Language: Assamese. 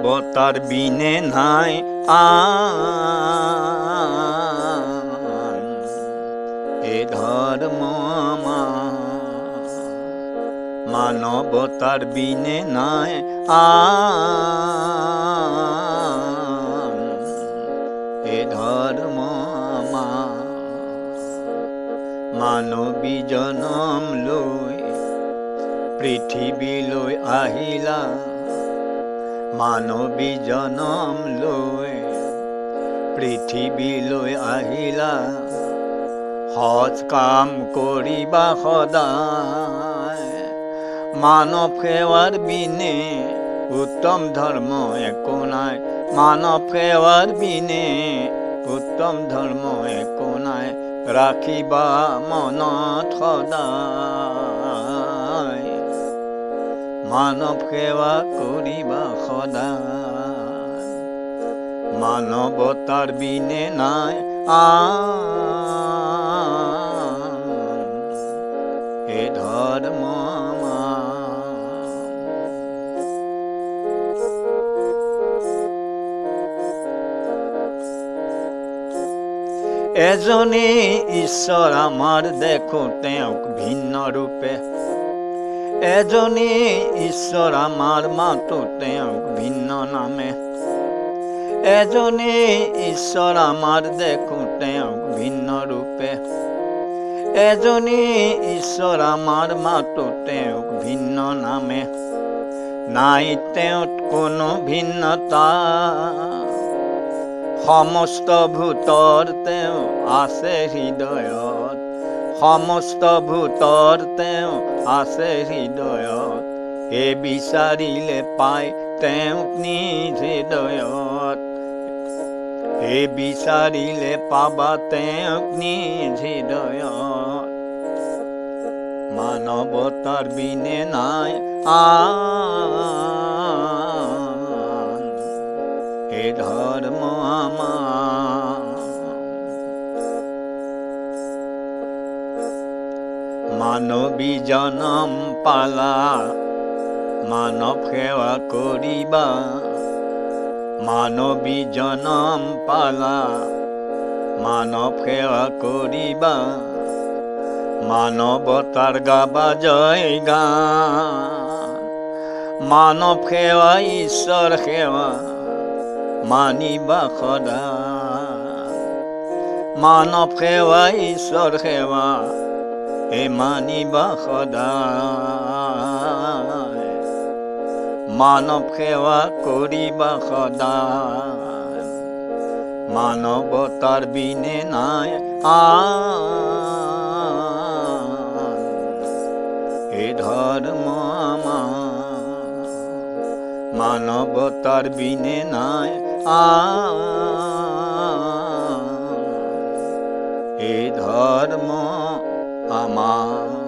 মানবতাৰ বিনে নাই আন এ ধৰ্ম মানবতাৰ বিনে নাই আন এ ধৰ্ম মানবী জনম লৈ পৃথিৱীলৈ আহিলা মানবী জনম লৈ পৃথিৱীলৈ আহিলা সৎ কাম কৰিবা সদায় মানৱ সেৱাৰ বিনে উত্তম ধৰ্ম একো নাই মানৱ সেৱাৰ বিনে উত্তম ধৰ্ম একো নাই ৰাখিবা মনত সদায় মানৱ সেৱা কৰিবা সদায় মানৱতাৰ বিনে নাই এ ধৰ্ম এজনী ঈশ্বৰ আমাৰ দেখো তেওঁক ভিন্ন ৰূপে এজনী ঈশ্বৰ আমাৰ মাতো তেওঁক ভিন্ন নামে এজনী ঈশ্বৰ আমাৰ দেখো তেওঁক ভিন্ন ৰূপে এজনী ঈশ্বৰ আমাৰ মাতো তেওঁক ভিন্ন নামে নাই তেওঁত কোনো ভিন্নতা সমস্ত ভূতৰ তেওঁ আছে হৃদয়ত সমস্ত ভূতৰ তেওঁ আছে হৃদয়ত এ বিচাৰিলে পায় তেওঁক নিজ হৃদয়ত এ বিচাৰিলে পাবা তেওঁক নিজ হৃদয়ত মানৱতাৰ বিনে নাই আন এ ধৰ্ম মানবী জনম পালা মানৱ সেৱা কৰিবা মানবী জনম পালা মানৱ সেৱা কৰিবা মানৱতাৰ গাবা জয় গান মানৱ সেৱা ঈশ্বৰ সেৱা মানিবা সদায় মানৱ সেৱা ঈশ্বৰ সেৱা এ মানিবা সদায় মানৱ সেৱা কৰিবা সদায় মানৱতাৰ বিনে নাই আন এ ধৰ্ম মানৱতাৰ বিনে নাই আন এ ধৰ্ম আমাৰ।